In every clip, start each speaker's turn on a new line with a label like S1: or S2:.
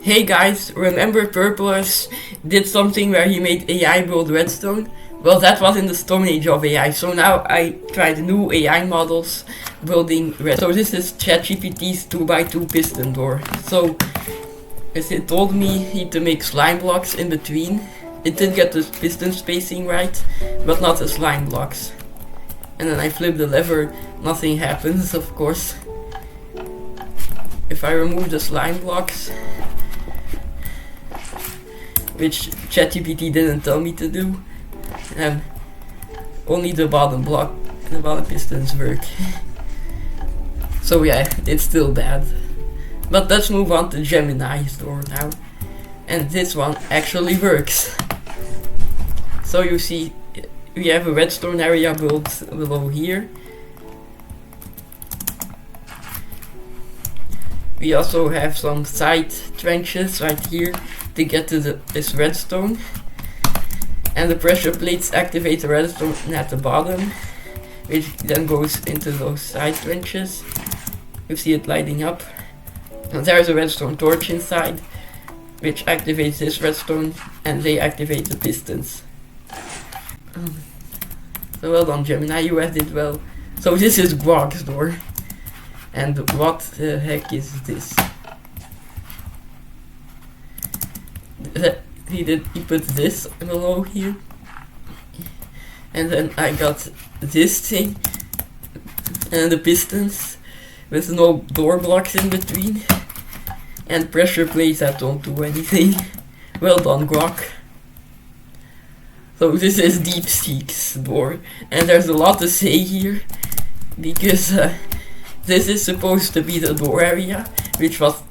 S1: Hey guys, remember Purplus did something where he made AI build redstone? Well, that was in the stone age of AI, so now I tried new AI models building redstone. So this is ChatGPT's 2x2 piston door. So, as it told me he had to make slime blocks in between. It did get the piston spacing right, but not the slime blocks. And then I flip the lever, nothing happens, of course. If I remove the slime blocks, which ChatGPT didn't tell me to do, only the bottom block, the bottom pistons work. So yeah, it's still bad. But let's move on to Gemini's door now. And this one actually works. So you see, we have a redstone area built below here. We also have some side trenches right here to get to this redstone. And the pressure plates activate the redstone at the bottom, which then goes into those side trenches. You see it lighting up. And there's a redstone torch inside, which activates this redstone, and they activate the pistons. So well done, Gemini, you did well. So this is Grog's door. And what the heck is this? He put this below here. And then I got this thing. And the pistons with no door blocks in between. And pressure plates that don't do anything. Well done, Grog. So this is DeepSeek's door. And there's a lot to say here. Because this is supposed to be the door area, which was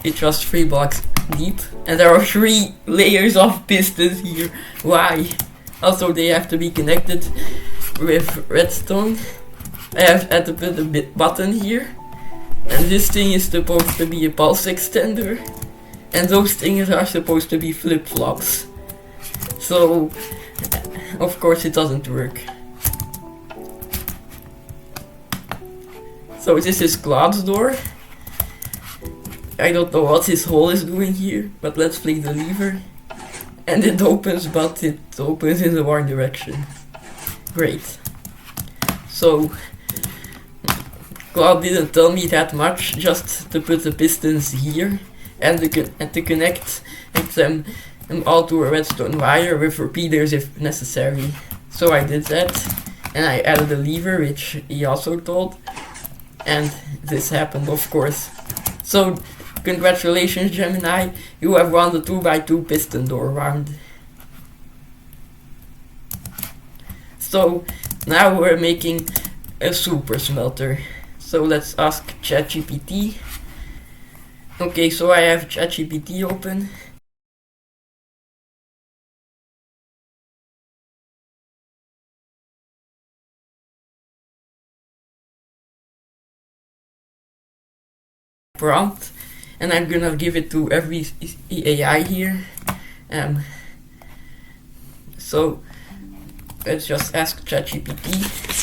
S1: 3 blocks deep, and there are 3 layers of pistons here. Why? Also, they have to be connected with redstone. I had to put a button here, and this thing is supposed to be a pulse extender, and those things are supposed to be flip-flops. So, of course, it doesn't work. So this is Claude's door. I don't know what his hole is doing here, but let's flick the lever. And it opens, but it opens in the wrong direction. Great. So, Claude didn't tell me that much, just to put the pistons here, and to connect them all to a redstone wire with repeaters if necessary. So I did that, and I added a lever, which he also told. And this happened, of course. So, congratulations, Gemini. You have won the 2x2 piston door round. So, now we're making a super smelter. So, let's ask ChatGPT. Okay, so I have ChatGPT open. Prompt, and I'm gonna give it to every AI here. So let's just ask ChatGPT.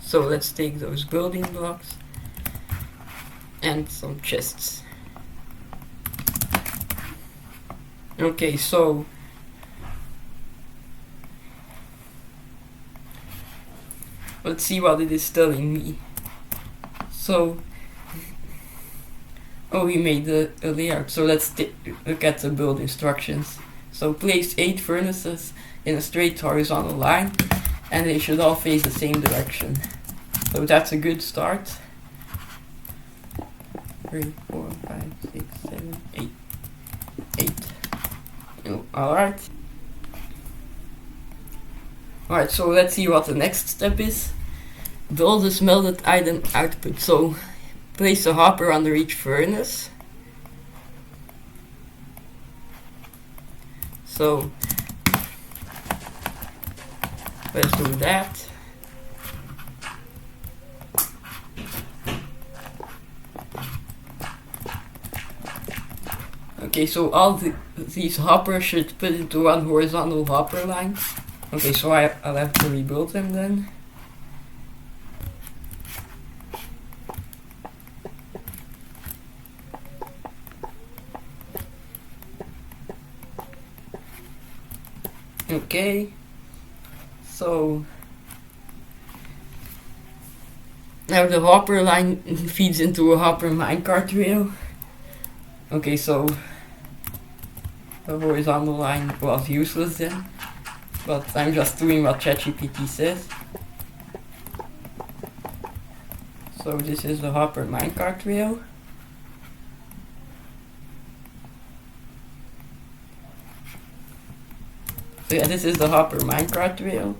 S1: So let's take those building blocks and some chests. Okay, so let's see what it is telling me. So, we made a layout. So let's look at the build instructions. So place 8 furnaces in a straight horizontal line, and they should all face the same direction. So that's a good start. 3, 4, 5, 6, 7, 8. 8. Alright. Alright, so let's see what the next step is. Build a smelted item output. So place a hopper under each furnace. So let's do that. Okay, so all these hoppers should put into one horizontal hopper line. Okay, so I'll have to rebuild them then. Okay, so now the hopper line feeds into a hopper minecart rail. Okay, so the horizontal line was useless then, but I'm just doing what ChatGPT says. So this is the hopper minecart rail. So yeah, this is the hopper minecart rail.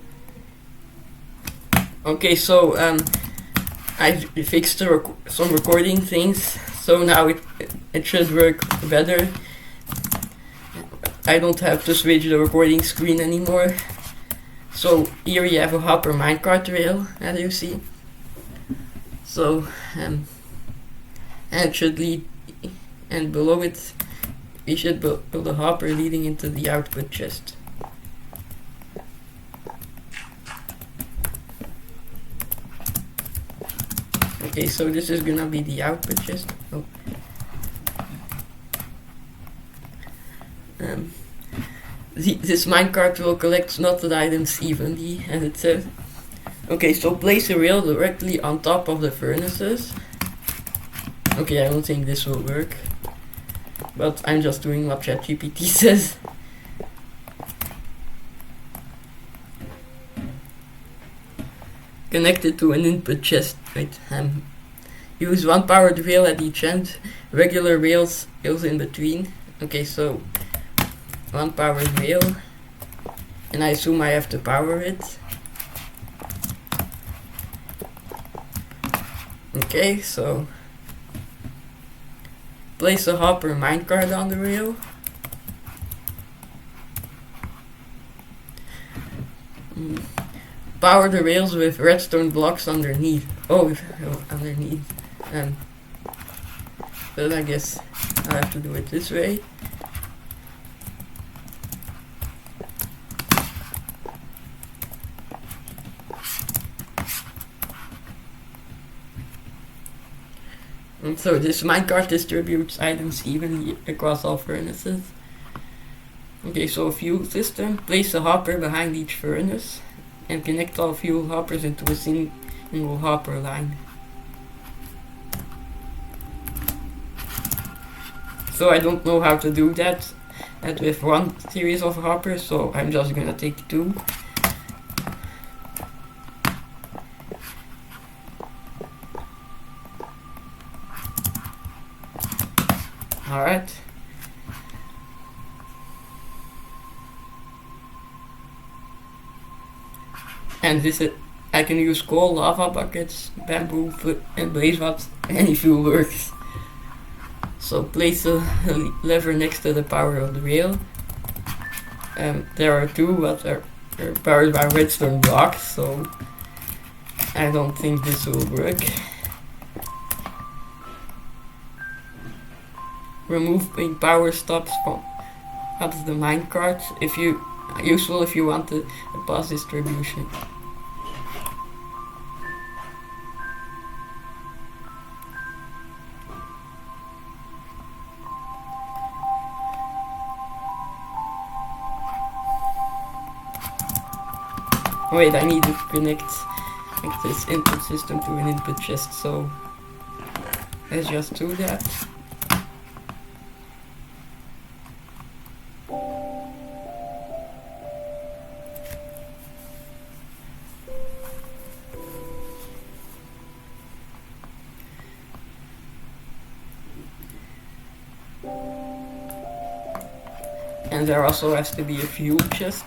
S1: Okay, so I fixed some recording things, so now it should work better. I don't have to switch the recording screen anymore. So here you have a hopper minecart rail, as you see. So and it should lead, and below it we should build a hopper leading into the output chest. Okay, so this is gonna be the output chest. Oh. This minecart will collect slotted items evenly, as it says. Okay, so place a rail directly on top of the furnaces. Okay, I don't think this will work, but I'm just doing what ChatGPT says. Connected to an input chest. Wait, use one powered rail at each end, regular rails in between. Okay, so one powered rail, and I assume I have to power it. Okay, so place a hopper minecart on the rail. Power the rails with redstone blocks underneath. Underneath. But I guess I have to do it this way. And so this minecart distributes items evenly across all furnaces. Okay, so a fuel system. Place a hopper behind each furnace and connect all fuel hoppers into a single hopper line. So I don't know how to do that with one series of hoppers, so I'm just gonna take two. Alright. And I can use coal, lava buckets, bamboo, and blaze rods. Any fuel works. So place a lever next to the power of the rail. There are two, but they're powered by redstone blocks, so I don't think this will work. Removing power stops from out of the minecart useful if you want a path distribution. Wait, I need to connect this input system to an input chest, so let's just do that. And there also has to be a fuel chest.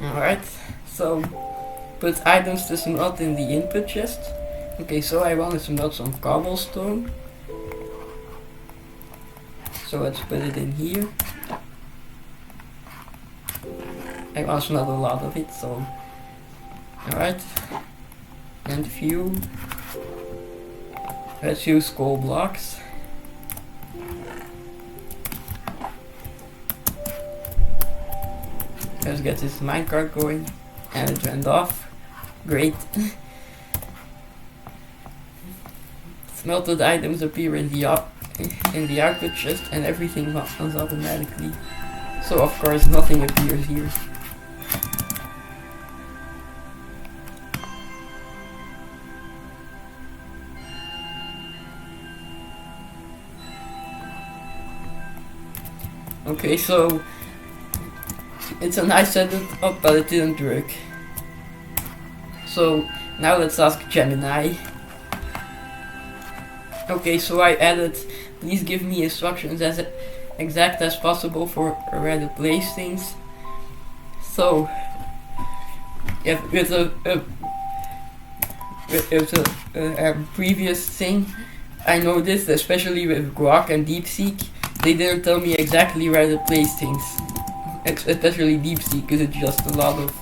S1: Alright, so put items to smelt in the input chest. Okay, so I want to smelt some cobblestone. So let's put it in here. I want to smelt a lot of it, so alright. and fuel. Let's use coal blocks. Let's get this minecart going. And it went off. Great. Smelted items appear in the output chest and everything runs automatically. So of course nothing appears here. Okay, so it's a nice setup, but it didn't work. So now let's ask Gemini. Okay, so I added, please give me instructions as exact as possible for where to place things. So, if with a previous thing, I noticed, especially with Grok and DeepSeek, they didn't tell me exactly where to place things. Especially DeepSeek, because it's just a lot of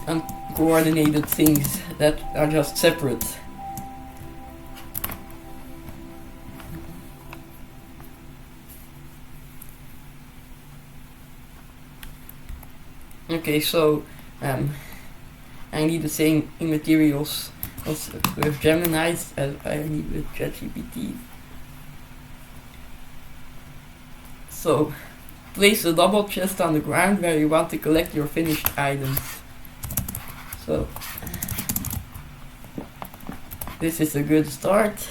S1: uncoordinated things that are just separate. Okay, so I need the same materials with Gemini as I need with ChatGPT. So, place a double chest on the ground where you want to collect your finished items. So, this is a good start.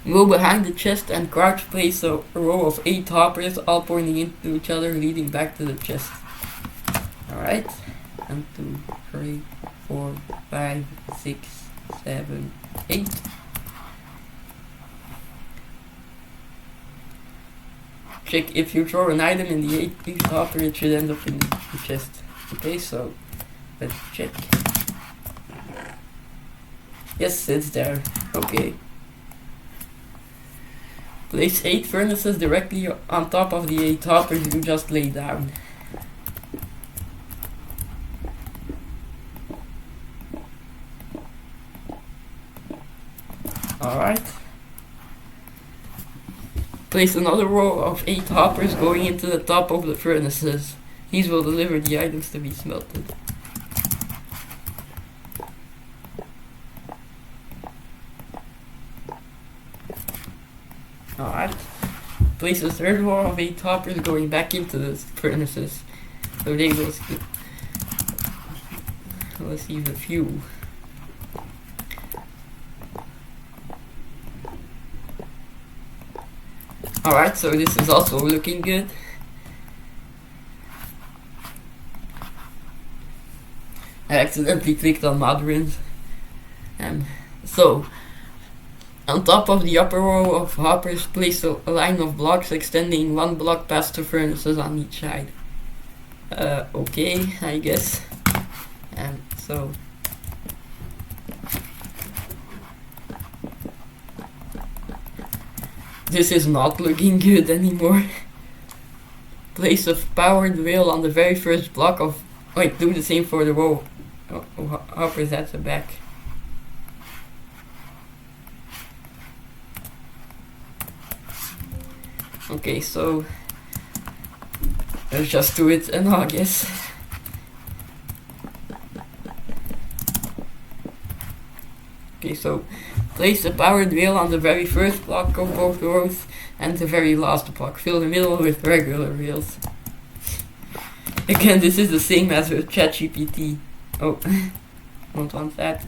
S1: Go behind the chest and crouch, place a row of 8 hoppers, all pointing into each other, leading back to the chest. Alright, 1, 2, 3, 4, 5, 6, 7, 8. Check if you throw an item in the 8th hopper, it should end up in the chest. Okay, so let's check. Yes, it's there. Okay. Place 8 furnaces directly on top of the 8 hoppers you just laid down. Alright. Place another row of 8 hoppers going into the top of the furnaces. These will deliver the items to be smelted. Alright. Place a third row of 8 hoppers going back into the furnaces. So they will receive the fuel. Alright, so this is also looking good. I accidentally clicked on Modrins. So, on top of the upper row of hoppers, place a line of blocks extending 1 block past the furnaces on each side. Okay, I guess. So this is not looking good anymore. Place a powered wheel on the very first block of... Wait, do the same for the row of hoppers at the back. Okay, so let's just do it and I guess. Okay, so place a powered wheel on the very first block of both rows and the very last block. Fill the middle with regular wheels. Again, this is the same as with ChatGPT. Oh, don't want that.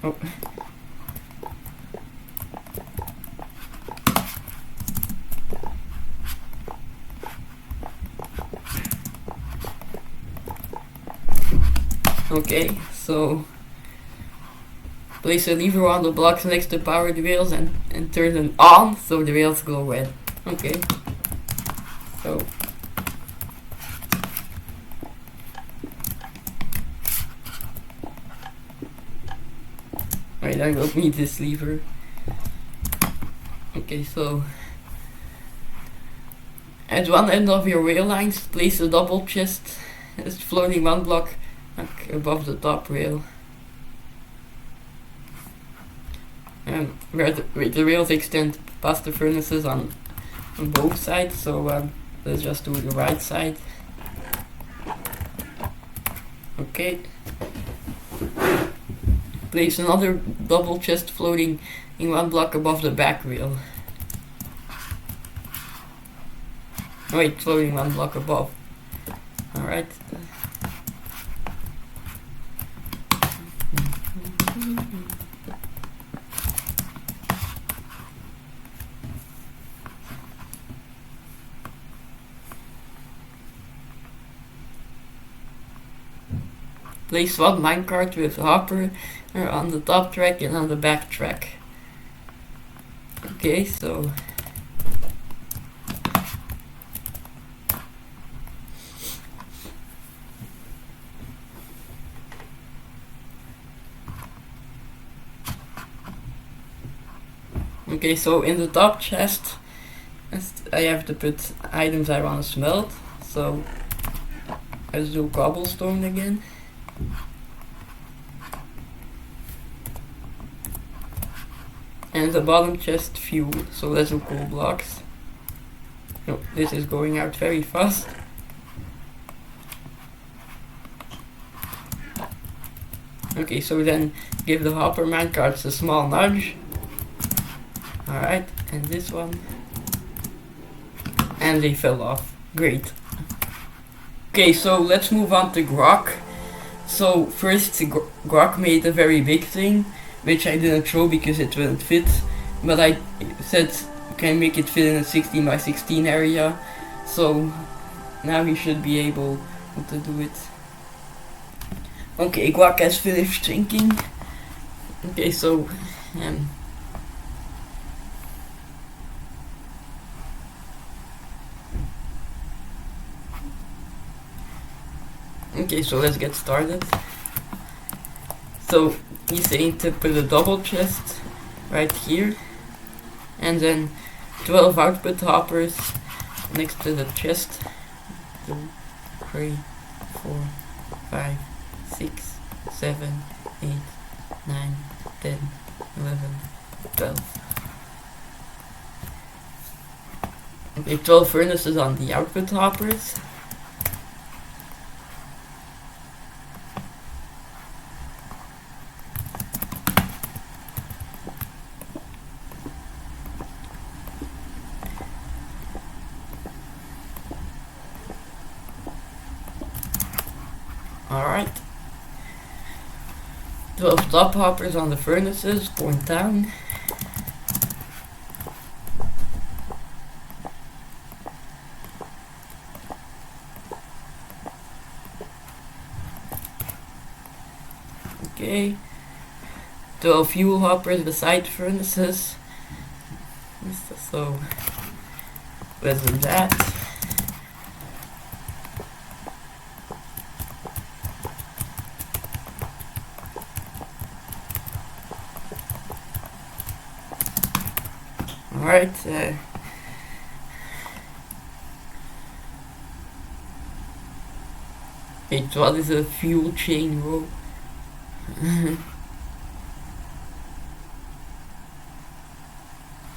S1: Oh. Okay, so place a lever on the blocks next to powered wheels and turn them on so the wheels glow red. Okay, so Right, I will need this lever. Okay, so at one end of your rail lines, place a double chest that's floating one block above the top rail. Where the rails extend past the furnaces on both sides, so let's just do the right side. Okay. Place another double chest floating in one block above the back rail. Wait, floating one block above. Alright. Place one minecart with hopper on the top track and on the back track. Okay, so in the top chest I have to put items I want to smelt, so let's do cobblestone again. And the bottom chest fuel, so let's do coal blocks. No, this is going out very fast. Okay, so then give the hopper minecarts a small nudge. Alright, and this one. And they fell off. Great. Okay, so let's move on to Grok. So first Grok made a very big thing, which I didn't show because it wouldn't fit, but I said can make it fit in a 16 by 16 area, so now he should be able to do it. Okay, Grok has finished thinking. Okay, so okay, so let's get started. So he's saying to put a double chest right here, and then 12 output hoppers next to the chest. 2, 3, 4, 5, 6, 7, 8, 9, 10, 11, 12. Okay, 12 furnaces on the output hoppers. Alright. 12 top hoppers on the furnaces, point down. Okay. 12 fuel hoppers beside furnaces. So let's do that. Alright, wait, what is a fuel chain row?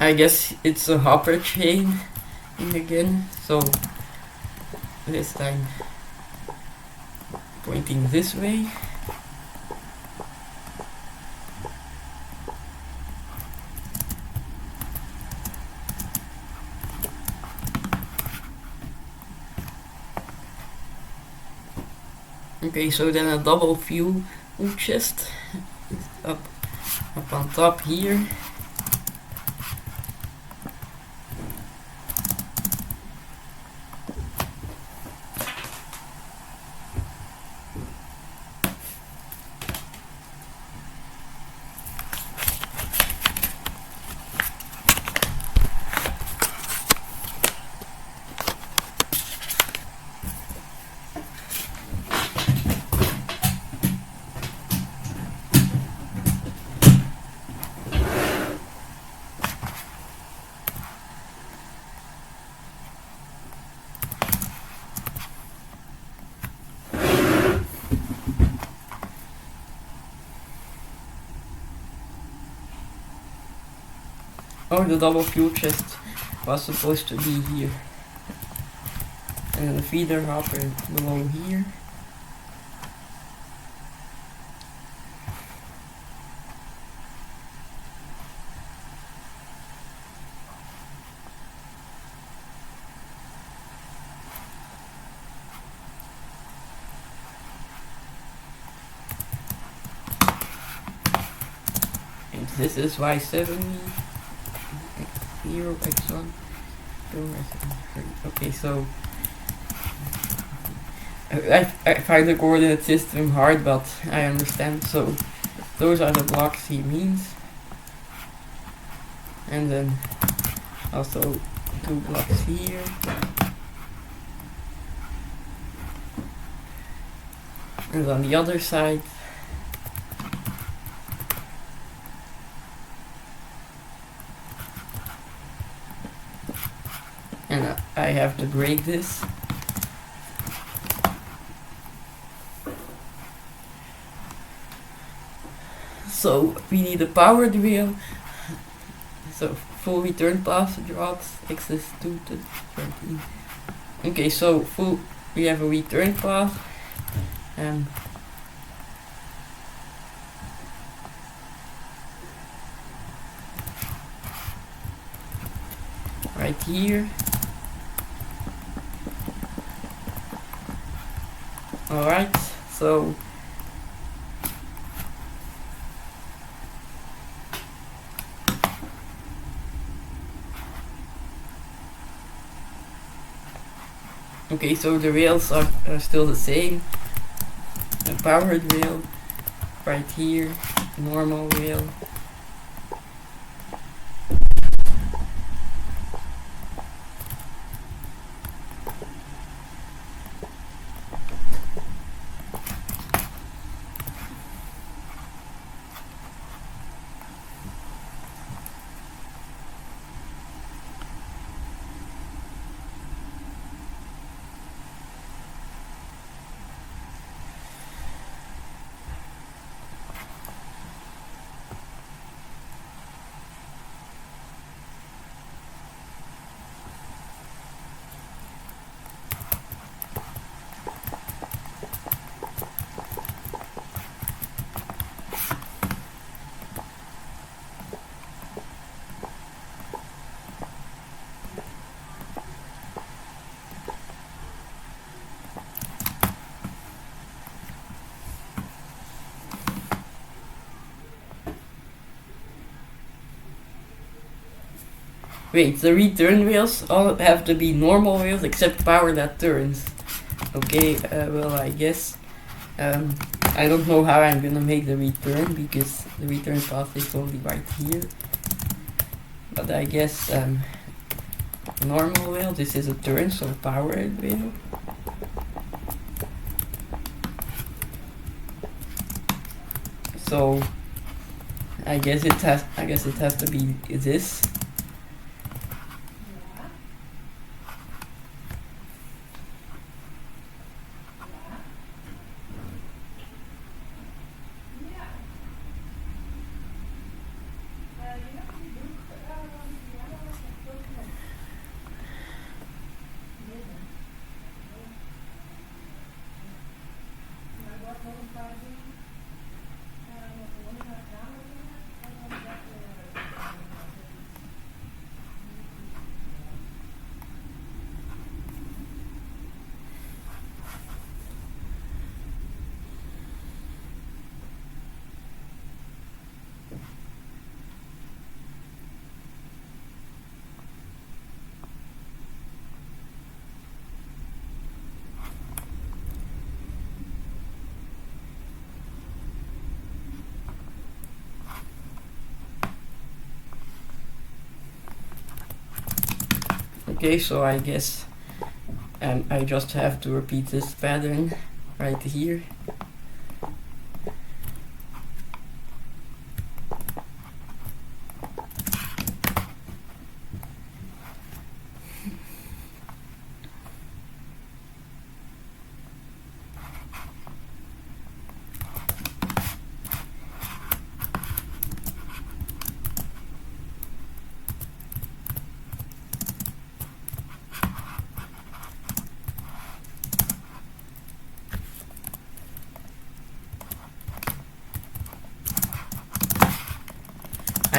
S1: I guess it's a hopper chain again, so this time pointing this way. Okay, so then a double fuel chest up on top here. Oh, the double fuel chest was supposed to be here. And then the feeder hopper below here. And this is Y70. 0 x1. Okay, so I find the coordinate system hard, but I understand. So those are the blocks he means. And then also 2 blocks here. And on the other side, and I have to break this. So we need a powered wheel. So full return path drops access 2 to 13. Okay, so we have a return path. Right here. Alright, so okay, so the rails are still the same. A powered rail right here, normal rail. Wait, the return wheels all have to be normal wheels except power that turns. Okay, well I guess I don't know how I'm gonna make the return because the return path is only right here. But I guess normal wheel, this is a turn, so powered wheel. So I guess it has to be this. Okay, so I guess I just have to repeat this pattern right here.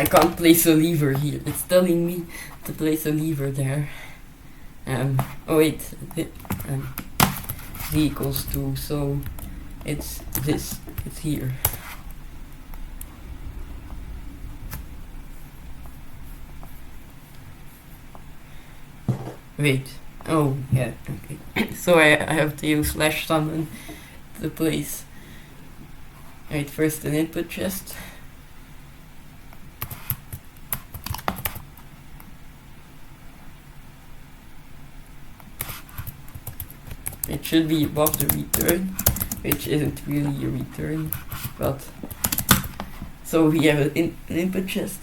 S1: I can't place a lever here. It's telling me to place a lever there. Oh wait, v equals 2, so it's this, it's here. Wait, oh yeah, okay. So I have to use slash summon to place. Wait, first an input chest. It should be above the return, which isn't really a return, but so we have an input chest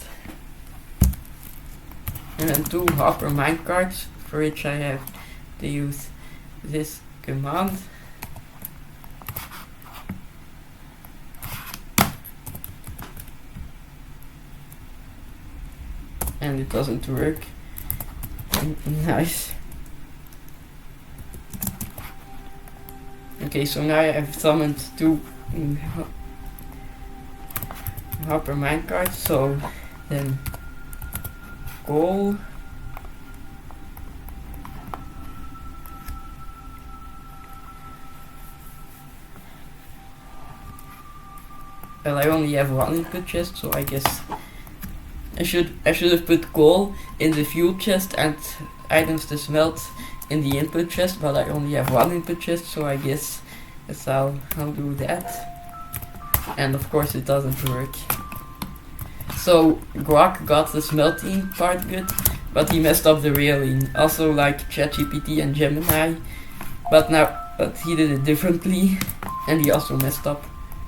S1: and then 2 hopper minecarts, for which I have to use this command. And it doesn't work. Nice. Okay, so now I have summoned 2 hopper minecarts, so then coal. Well, I only have 1 input chest, so I guess I should have put coal in the fuel chest and items to smelt in the input chest, but I only have 1 input chest, so I guess I'll do that. And of course it doesn't work. So Guac got the smelting part good, but he messed up the railing. Also like ChatGPT and Gemini, but he did it differently, and he also messed up.